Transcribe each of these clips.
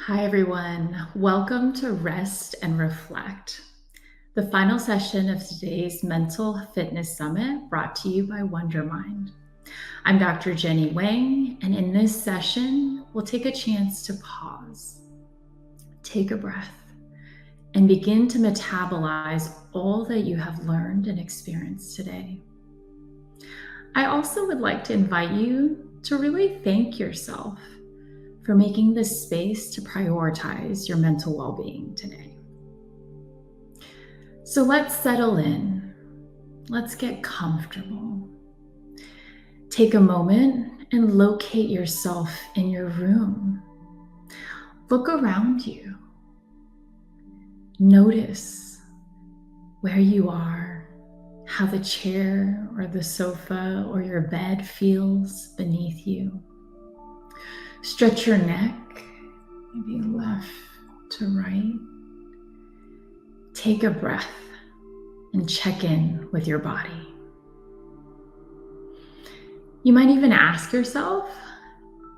Hi, everyone. Welcome to Rest and Reflect, the final session of today's Mental Fitness Summit brought to you by Wondermind. I'm Dr. Jenny Wang, and in this session, we'll take a chance to pause, take a breath, and begin to metabolize all that you have learned and experienced today. I also would like to invite you to really thank yourself for making this space to prioritize your mental well-being today. So let's settle in. Let's get comfortable. Take a moment and locate yourself in your room. Look around you. Notice where you are, how the chair or the sofa or your bed feels beneath you. Stretch your neck, maybe left to right. Take a breath and check in with your body. You might even ask yourself,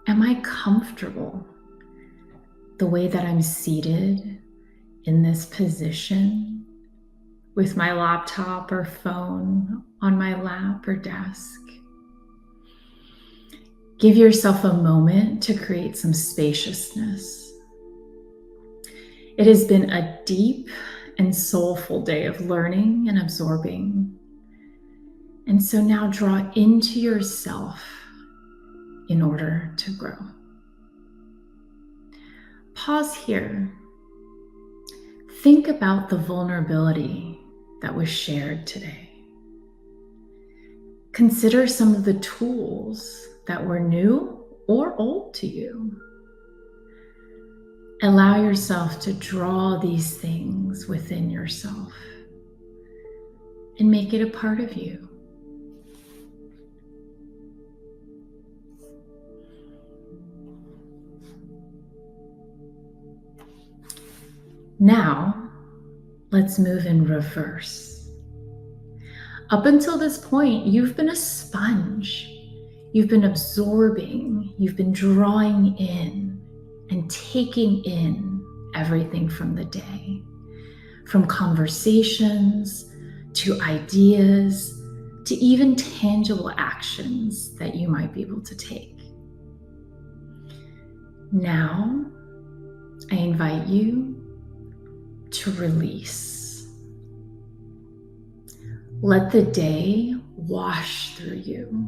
am I comfortable the way that I'm seated in this position with my laptop or phone on my lap or desk? Give yourself a moment to create some spaciousness. It has been a deep and soulful day of learning and absorbing. And so now draw into yourself in order to grow. Pause here. Think about the vulnerability that was shared today. Consider some of the tools that were new or old to you. Allow yourself to draw these things within yourself and make it a part of you. Now, let's move in reverse. Up until this point, you've been a sponge. You've been absorbing, you've been drawing in and taking in everything from the day, from conversations to ideas to even tangible actions that you might be able to take. Now, I invite you to release. Let the day wash through you,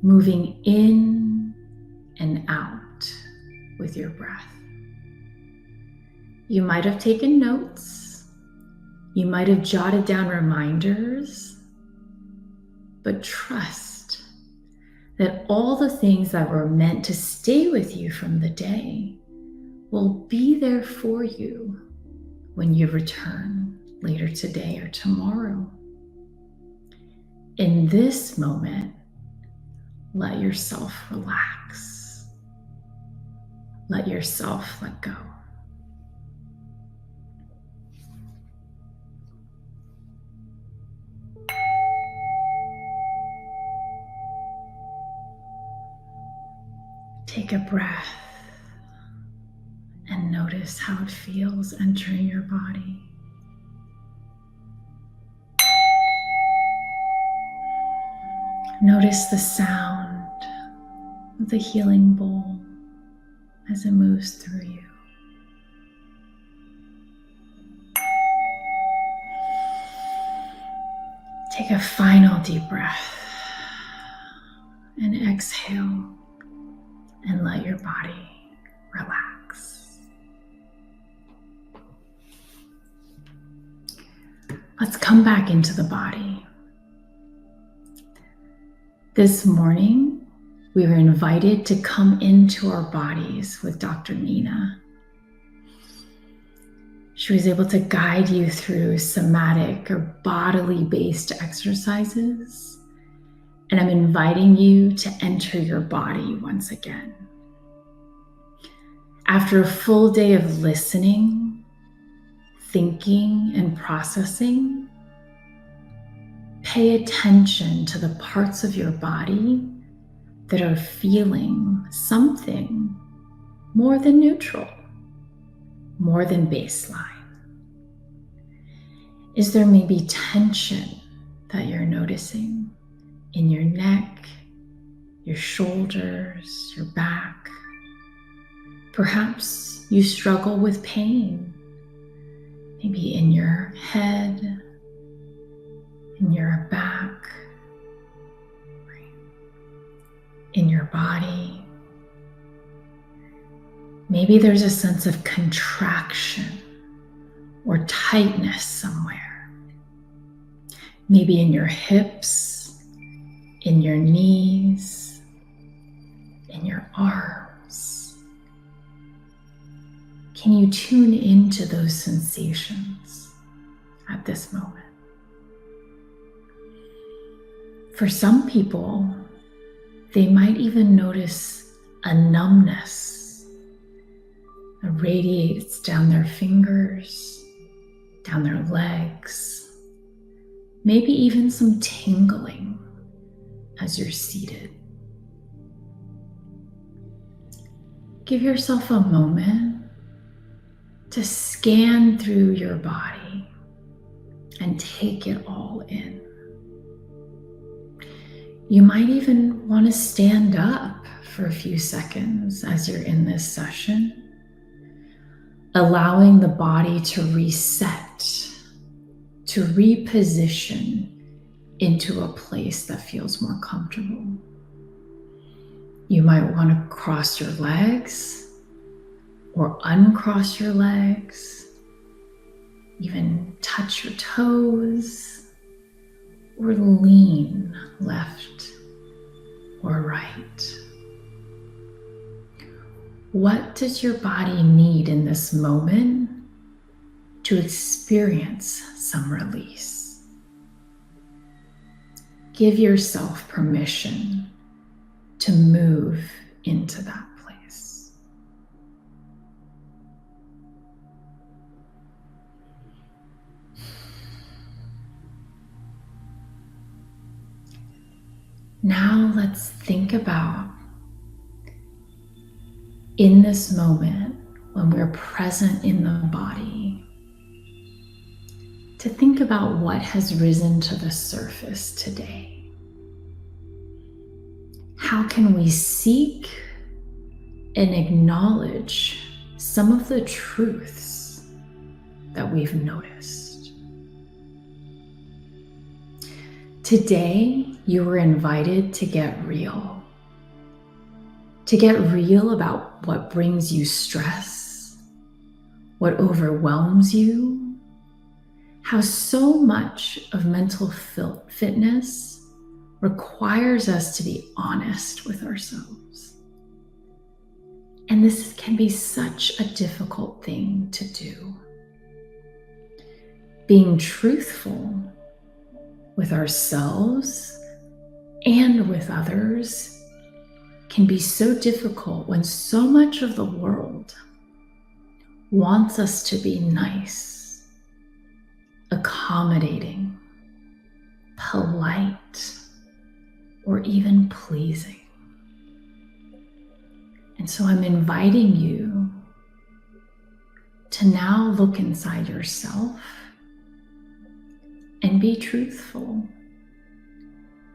moving in and out with your breath. You might have taken notes. You might have jotted down reminders, but trust that all the things that were meant to stay with you from the day will be there for you when you return later today or tomorrow. In this moment, let yourself relax. Let yourself let go. Take a breath and notice how it feels entering your body. Notice the sound of the healing bowl as it moves through you. Take a final deep breath and exhale and let your body relax. Let's come back into the body. This morning, we were invited to come into our bodies with Dr. Nina. She was able to guide you through somatic or bodily based exercises. And I'm inviting you to enter your body once again. After a full day of listening, thinking, and processing, pay attention to the parts of your body that are feeling something more than neutral, more than baseline? Is there maybe tension that you're noticing in your neck, your shoulders, your back? Perhaps you struggle with pain, maybe in your head, in your back, in your body. Maybe there's a sense of contraction or tightness somewhere. Maybe in your hips, in your knees, in your arms. Can you tune into those sensations at this moment? For some people, they might even notice a numbness that radiates down their fingers, down their legs, maybe even some tingling as you're seated. Give yourself a moment to scan through your body and take it all in. You might even want to stand up for a few seconds as you're in this session, allowing the body to reset, to reposition into a place that feels more comfortable. You might want to cross your legs or uncross your legs, even touch your toes, or lean left or right. What does your body need in this moment to experience some release? Give yourself permission to move into that place. Now let's think about, in this moment when we're present in the body, to think about what has risen to the surface today. How can we seek and acknowledge some of the truths that we've noticed? Today, you were invited to get real about what brings you stress, what overwhelms you, how so much of mental fitness requires us to be honest with ourselves. And this can be such a difficult thing to do. Being truthful with ourselves and with others can be so difficult when so much of the world wants us to be nice, accommodating, polite, or even pleasing. And so I'm inviting you to now look inside yourself and be truthful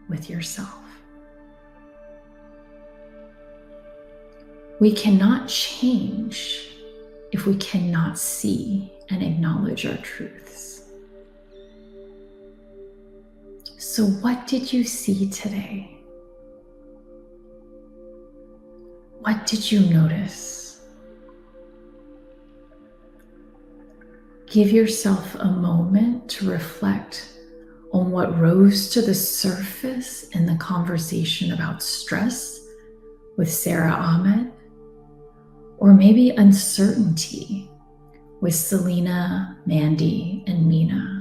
with yourself. We cannot change if we cannot see and acknowledge our truths. So what did you see today? What did you notice? Give yourself a moment to reflect on what rose to the surface in the conversation about stress with Sarah Ahmed, or maybe uncertainty with Selena, Mandy, and Mina.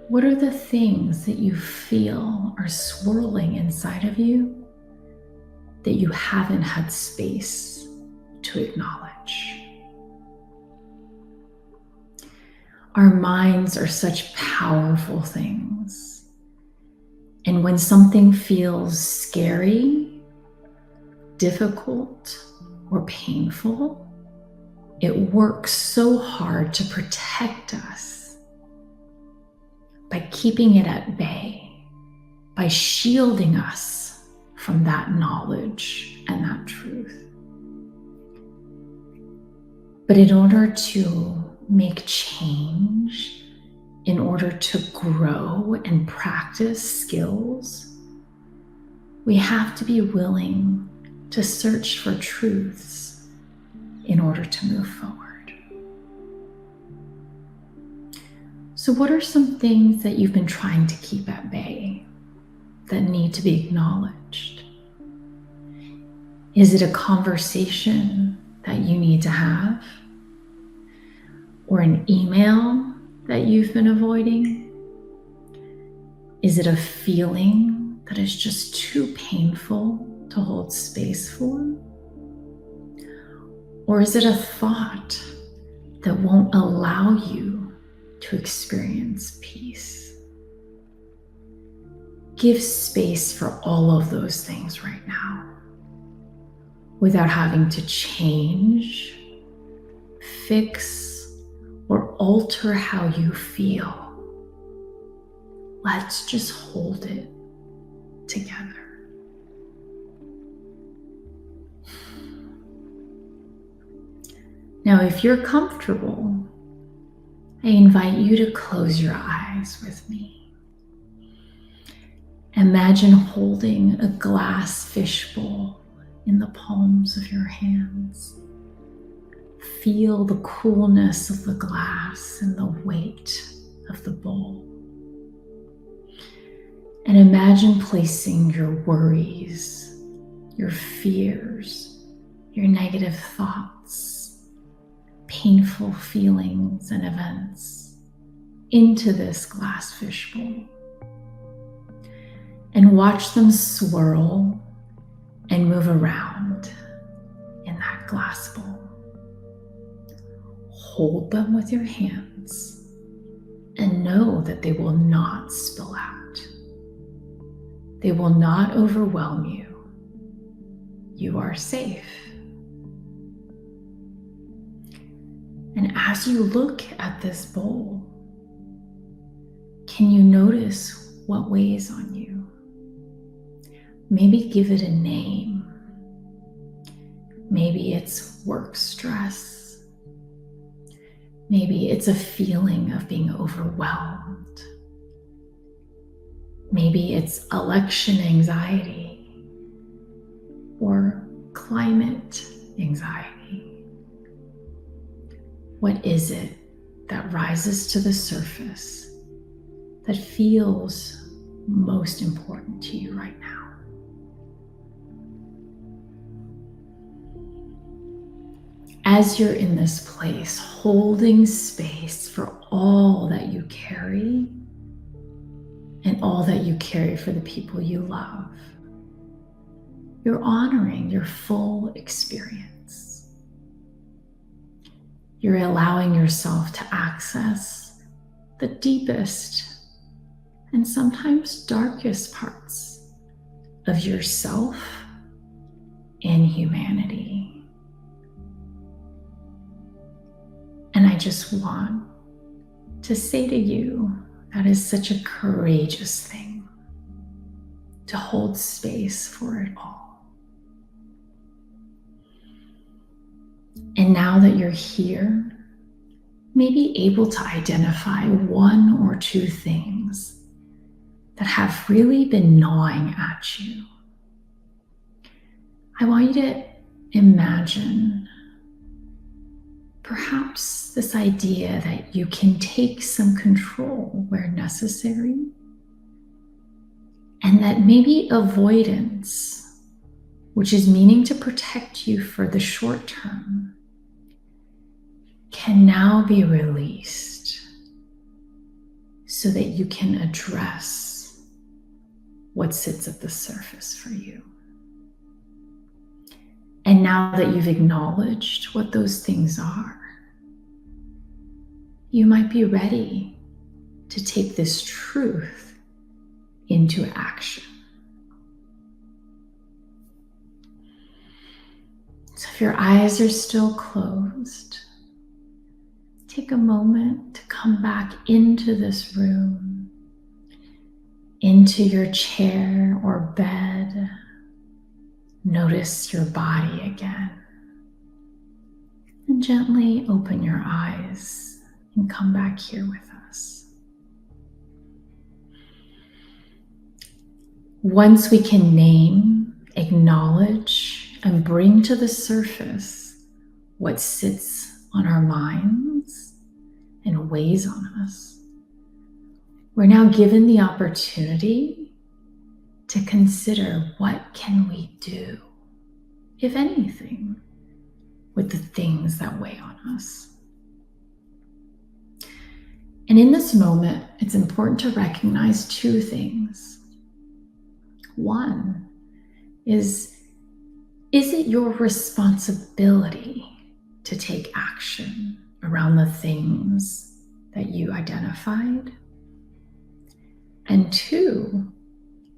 What are the things that you feel are swirling inside of you that you haven't had space to acknowledge? Our minds are such powerful things. And when something feels scary difficult or painful, it works so hard to protect us by keeping it at bay, by shielding us from that knowledge and that truth. But in order to make change, in order to grow and practice skills, we have to be willing to search for truths in order to move forward. So what are some things that you've been trying to keep at bay that need to be acknowledged? Is it a conversation that you need to have? Or an email that you've been avoiding? Is it a feeling that is just too painful to hold space for? Or is it a thought that won't allow you to experience peace? Give space for all of those things right now without having to change, fix, or alter how you feel. Let's just hold it together. Now, if you're comfortable, I invite you to close your eyes with me. Imagine holding a glass fishbowl in the palms of your hands. Feel the coolness of the glass and the weight of the bowl. And imagine placing your worries, your fears, your negative thoughts, painful feelings and events into this glass fishbowl. And watch them swirl and move around in that glass bowl. Hold them with your hands and know that they will not spill out. They will not overwhelm you. You are safe. And as you look at this bowl, can you notice what weighs on you? Maybe give it a name. Maybe it's work stress. Maybe it's a feeling of being overwhelmed. Maybe it's election anxiety or climate anxiety. What is it that rises to the surface that feels most important to you right now? As you're in this place, holding space for all that you carry and all that you carry for the people you love, you're honoring your full experience. You're allowing yourself to access the deepest and sometimes darkest parts of yourself and humanity. And I just want to say to you, that is such a courageous thing, to hold space for it all. And now that you're here, maybe able to identify one or two things that have really been gnawing at you. I want you to imagine perhaps this idea that you can take some control where necessary, and that maybe avoidance, which is meaning to protect you for the short term, can now be released so that you can address what sits at the surface for you. And now that you've acknowledged what those things are, you might be ready to take this truth into action. So if your eyes are still closed, take a moment to come back into this room, into your chair or bed. Notice your body again. And gently open your eyes and come back here with us. Once we can name, acknowledge, and bring to the surface what sits on our minds and weighs on us, we're now given the opportunity to consider what can we do, if anything, with the things that weigh on us. And in this moment, it's important to recognize two things. One is it your responsibility to take action around the things that you identified? And two,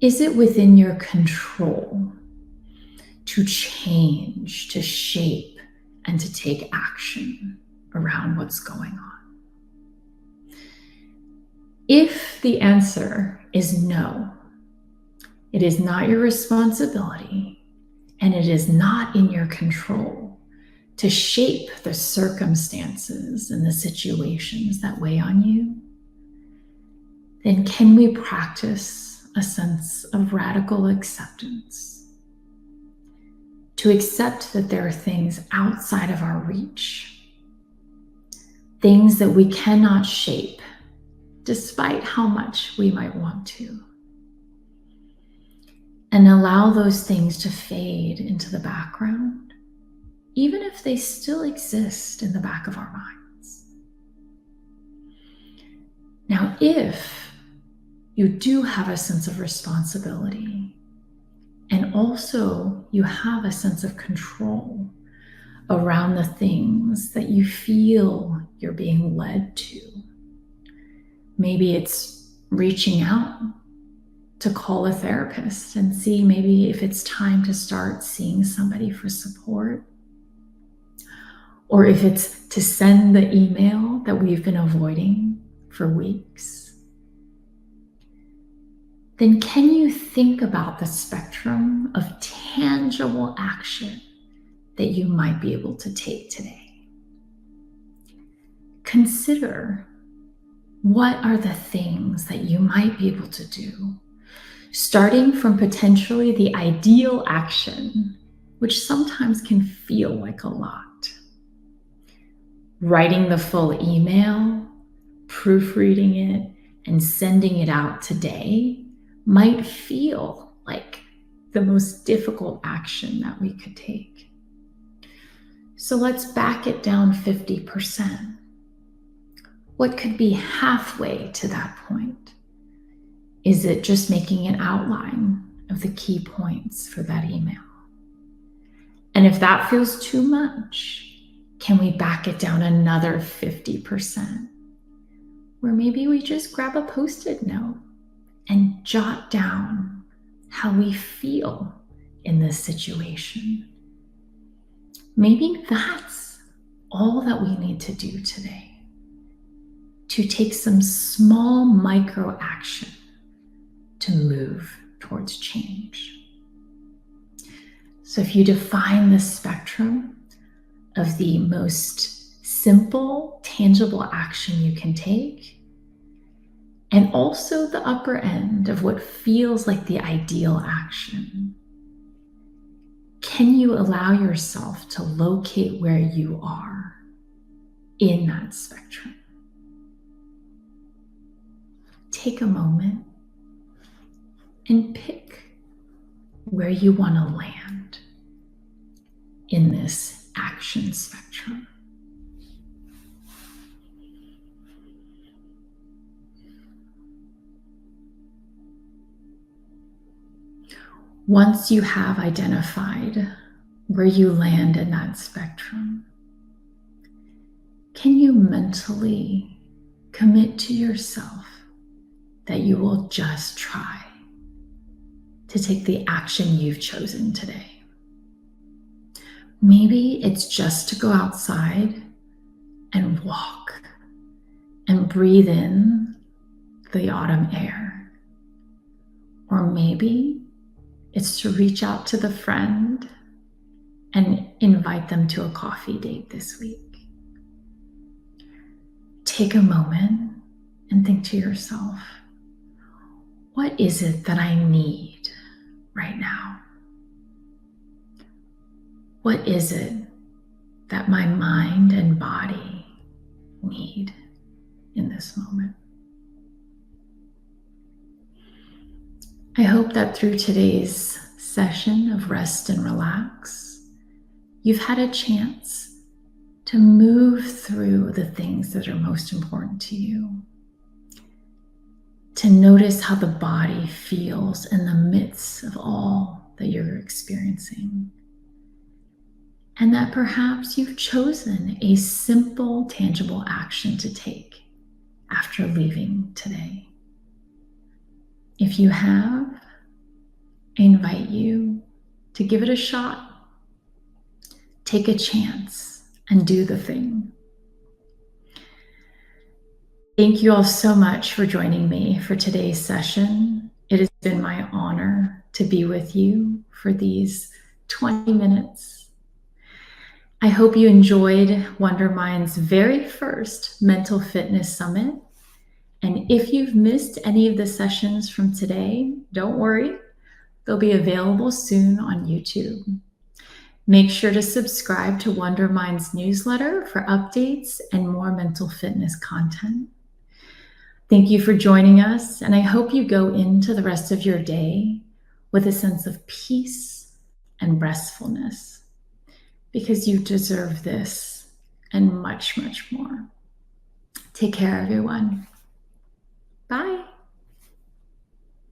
is it within your control to change, to shape, and to take action around what's going on? If the answer is no, it is not your responsibility and it is not in your control to shape the circumstances and the situations that weigh on you, then can we practice a sense of radical acceptance? To accept that there are things outside of our reach, things that we cannot shape, despite how much we might want to. And allow those things to fade into the background, even if they still exist in the back of our minds. Now, if you do have a sense of responsibility, and also you have a sense of control around the things that you feel you're being led to, maybe it's reaching out to call a therapist and see maybe if it's time to start seeing somebody for support, or if it's to send the email that we've been avoiding for weeks, then can you think about the spectrum of tangible action that you might be able to take today? Consider what are the things that you might be able to do, starting from potentially the ideal action, which sometimes can feel like a lot. Writing the full email, proofreading it, and sending it out today might feel like the most difficult action that we could take. So let's back it down 50%. What could be halfway to that point? Is it just making an outline of the key points for that email? And if that feels too much, can we back it down another 50%? Where maybe we just grab a Post-it note and jot down how we feel in this situation. Maybe that's all that we need to do today, to take some small micro action to move towards change. So if you define the spectrum of the most simple, tangible action you can take, and also the upper end of what feels like the ideal action, can you allow yourself to locate where you are in that spectrum? Take a moment and pick where you want to land in this action spectrum. Once you have identified where you land in that spectrum, can you mentally commit to yourself that you will just try to take the action you've chosen today? Maybe it's just to go outside and walk and breathe in the autumn air. Or maybe it's to reach out to the friend and invite them to a coffee date this week. Take a moment and think to yourself, what is it that I need right now? What is it that my mind and body need in this moment? I hope that through today's session of rest and relax, you've had a chance to move through the things that are most important to you, to notice how the body feels in the midst of all that you're experiencing, and that perhaps you've chosen a simple, tangible action to take after leaving today. If you have, I invite you to give it a shot. Take a chance and do the thing. Thank you all so much for joining me for today's session. It has been my honor to be with you for these 20 minutes. I hope you enjoyed Wondermind's very first Mental Fitness Summit. And if you've missed any of the sessions from today, don't worry, they'll be available soon on YouTube. Make sure to subscribe to Wondermind's newsletter for updates and more mental fitness content. Thank you for joining us, and I hope you go into the rest of your day with a sense of peace and restfulness, because you deserve this and much, much more. Take care, everyone. Bye.